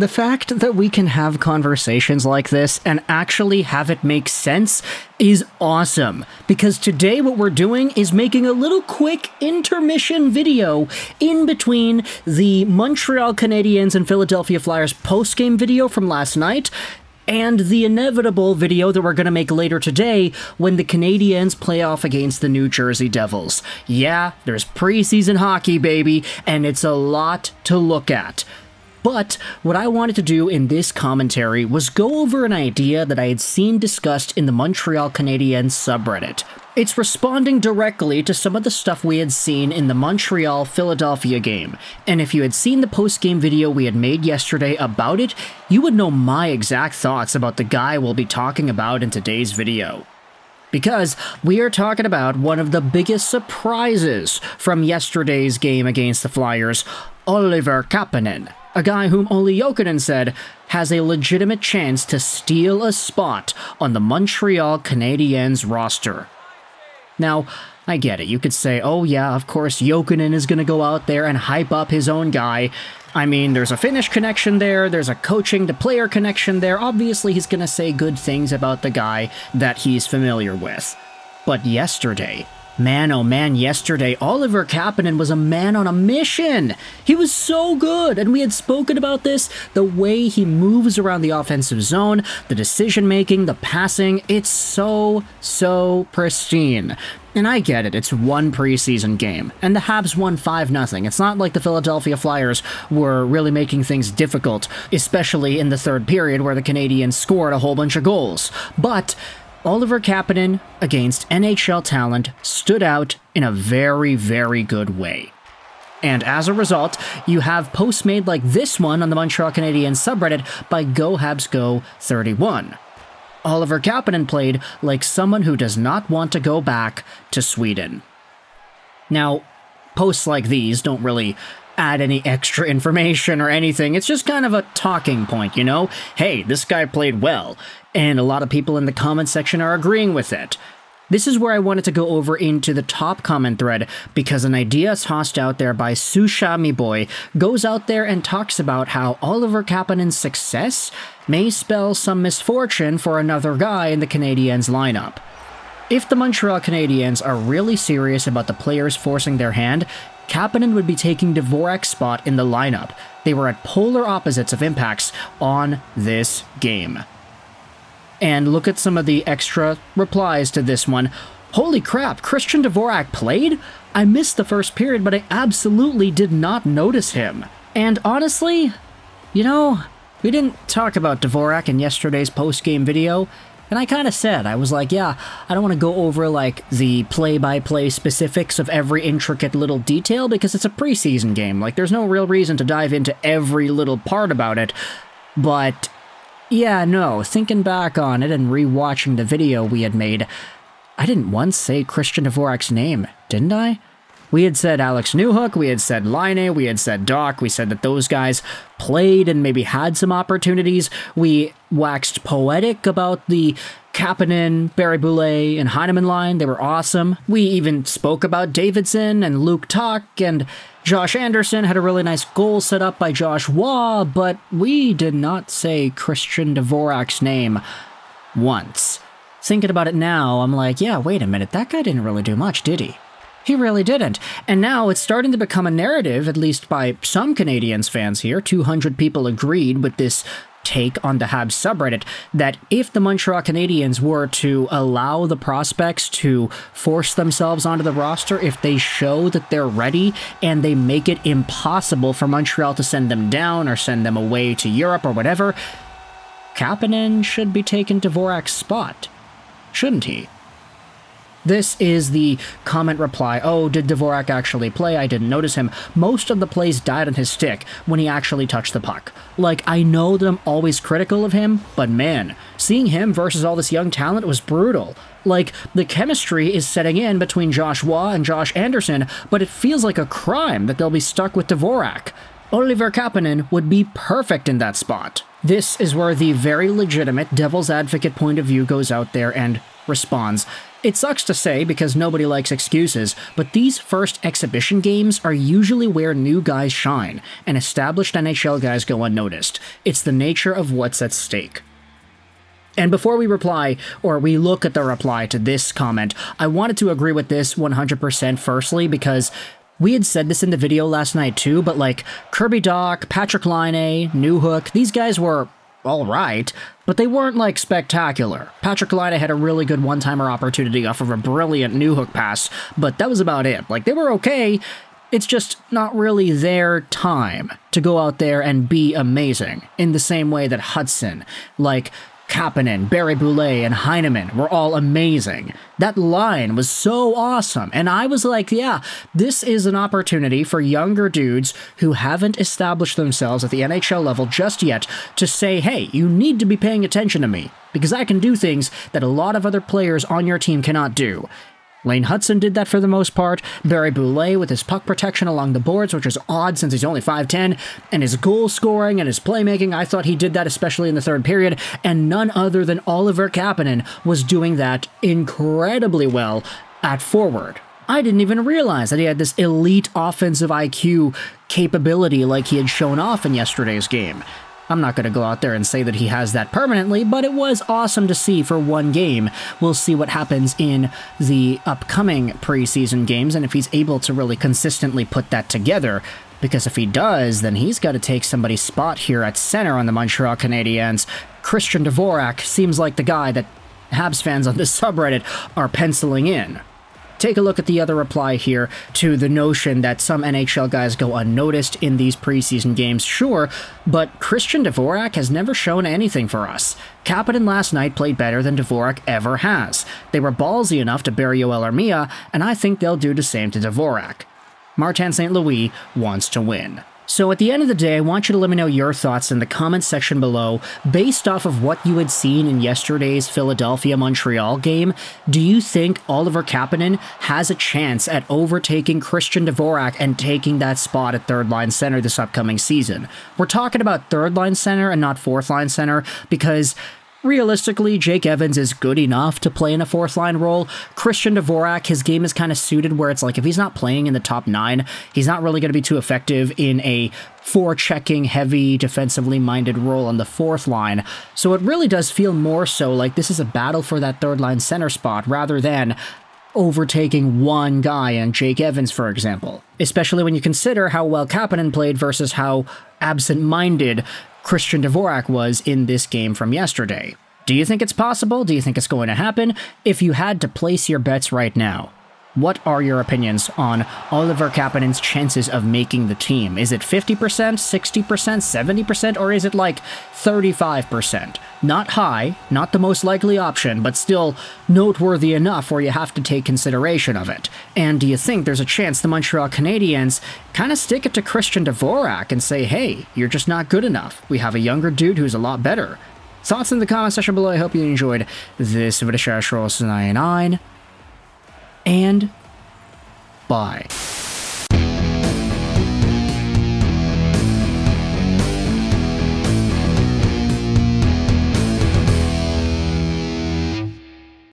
The fact that we can have conversations like this and actually have it make sense is awesome, because today what we're doing is making a little quick intermission video in between the Montreal Canadiens and Philadelphia Flyers post-game video from last night and the inevitable video that we're going to make later today when the Canadiens play off against the New Jersey Devils. Yeah, there's preseason hockey, baby, and it's a lot to look at. But what I wanted to do in this commentary was go over an idea that I had seen discussed in the Montreal Canadiens subreddit. It's responding directly to some of the stuff we had seen in the Montreal-Philadelphia game, and if you had seen the post-game video we had made yesterday about it, you would know my exact thoughts about the guy we'll be talking about in today's video. Because we are talking about one of the biggest surprises from yesterday's game against the Flyers, Oliver Kapanen. A guy whom Olli Jokinen said has a legitimate chance to steal a spot on the Montreal Canadiens roster. Now, I get it. You could say, oh yeah, of course Jokinen is going to go out there and hype up his own guy. I mean, there's a Finnish connection there, there's a coaching-to-player connection there. Obviously, he's going to say good things about the guy that he's familiar with. But yesterday, man, oh man, yesterday, Oliver Kapanen was a man on a mission. He was so good, and we had spoken about this. The way he moves around the offensive zone, the decision-making, the passing, it's so pristine. And I get it, it's one preseason game, and the Habs won 5-0. It's not like the Philadelphia Flyers were really making things difficult, especially in the third period where the Canadiens scored a whole bunch of goals. But Oliver Kapanen, against NHL talent, stood out in a very good way. And as a result, you have posts made like this one on the Montreal Canadiens subreddit by GoHabsGo31. Oliver Kapanen played like someone who does not want to go back to Sweden. Now, posts like these don't really add any extra information or anything. It's just kind of a talking point, you know? Hey, this guy played well. And a lot of people in the comment section are agreeing with it. This is where I wanted to go over into the top comment thread, because an idea tossed out there by Sushami Boy goes out there and talks about how Oliver Kapanen's success may spell some misfortune for another guy in the Canadiens lineup. If the Montreal Canadiens are really serious about the players forcing their hand, Kapanen would be taking Dvorak's spot in the lineup. They were at polar opposites of impacts on this game. And look at some of the extra replies to this one. Holy crap, Christian Dvorak played? I missed the first period, but I absolutely did not notice him. And honestly, you know, we didn't talk about Dvorak in yesterday's post-game video, and I kind of said, I was like, yeah, I don't want to go over like the play-by-play specifics of every intricate little detail because it's a preseason game. Like, there's no real reason to dive into every little part about it, but yeah, no, thinking back on it and rewatching the video we had made, I didn't once say Christian Dvorak's name, didn't I? We had said Alex Newhook, we had said Laine, we had said Doc, we said that those guys played and maybe had some opportunities. We waxed poetic about the Kapanen, Barry Boulay, and Heineman line. They were awesome. We even spoke about Davidson and Luke Tuck, and Josh Anderson had a really nice goal set up by Josh Waugh, but we did not say Christian Dvorak's name once. Thinking about it now, I'm like, yeah, wait a minute, that guy didn't really do much, did he? He really didn't. And now it's starting to become a narrative, at least by some Canadiens fans here. 200 people agreed with this take on the Habs subreddit, that if the Montreal Canadiens were to allow the prospects to force themselves onto the roster, if they show that they're ready and they make it impossible for Montreal to send them down or send them away to Europe or whatever, Kapanen should be taking Dvorak's spot, shouldn't he? This is the comment reply. Oh, did Dvorak actually play? I didn't notice him. Most of the plays died on his stick when he actually touched the puck. Like, I know that I'm always critical of him, but man, seeing him versus all this young talent was brutal. Like, the chemistry is setting in between Josh Waugh and Josh Anderson, but it feels like a crime that they'll be stuck with Dvorak. Oliver Kapanen would be perfect in that spot. This is where the very legitimate devil's advocate point of view goes out there and responds. It sucks to say because nobody likes excuses, but these first exhibition games are usually where new guys shine, and established NHL guys go unnoticed. It's the nature of what's at stake. And before we reply, or we look at the reply to this comment, I wanted to agree with this 100% firstly, because we had said this in the video last night too, but like Kirby Dach, Patrik Laine, Newhook, these guys were alright, but they weren't like spectacular. Patrik Laine had a really good one-timer opportunity off of a brilliant Newhook pass, but that was about it. Like, they were okay, it's just not really their time to go out there and be amazing, in the same way that Hudson, like Kapanen, Barry Boulay, and Heineman were all amazing. That line was so awesome, and I was like, yeah, this is an opportunity for younger dudes who haven't established themselves at the NHL level just yet to say, hey, you need to be paying attention to me, because I can do things that a lot of other players on your team cannot do. Lane Hudson did that for the most part, Barry Boulay with his puck protection along the boards, which is odd since he's only 5'10", and his goal scoring and his playmaking, I thought he did that especially in the third period, and none other than Oliver Kapanen was doing that incredibly well at forward. I didn't even realize that he had this elite offensive IQ capability like he had shown off in yesterday's game. I'm not going to go out there and say that he has that permanently, but it was awesome to see for one game. We'll see what happens in the upcoming preseason games and if he's able to really consistently put that together. Because if he does, then he's got to take somebody's spot here at center on the Montreal Canadiens. Christian Dvorak seems like the guy that Habs fans on this subreddit are penciling in. Take a look at the other reply here to the notion that some NHL guys go unnoticed in these preseason games, sure, but Christian Dvorak has never shown anything for us. Kapanen last night played better than Dvorak ever has. They were ballsy enough to bury Yoel Armia, and I think they'll do the same to Dvorak. Martin St. Louis wants to win. So at the end of the day, I want you to let me know your thoughts in the comments section below. Based off of what you had seen in yesterday's Philadelphia-Montreal game, do you think Oliver Kapanen has a chance at overtaking Christian Dvorak and taking that spot at third-line center this upcoming season? We're talking about third-line center and not fourth-line center because realistically, Jake Evans is good enough to play in a fourth-line role. Christian Dvorak, his game is kind of suited where it's like if he's not playing in the top 9, he's not really going to be too effective in a forechecking, heavy, defensively minded role on the fourth line. So it really does feel more so like this is a battle for that third-line center spot rather than overtaking one guy in Jake Evans, for example. Especially when you consider how well Kapanen played versus how absent-minded Christian Dvorak was in this game from yesterday. Do you think it's possible? Do you think it's going to happen? If you had to place your bets right now, what are your opinions on Oliver Kapanen's chances of making the team? Is it 50%, 60%, 70%, or is it like 35%? Not high, not the most likely option, but still noteworthy enough where you have to take consideration of it. And do you think there's a chance the Montreal Canadiens kind of stick it to Christian Dvorak and say, hey, you're just not good enough. We have a younger dude who's a lot better. Thoughts in the comment section below. I hope you enjoyed this video. And bye.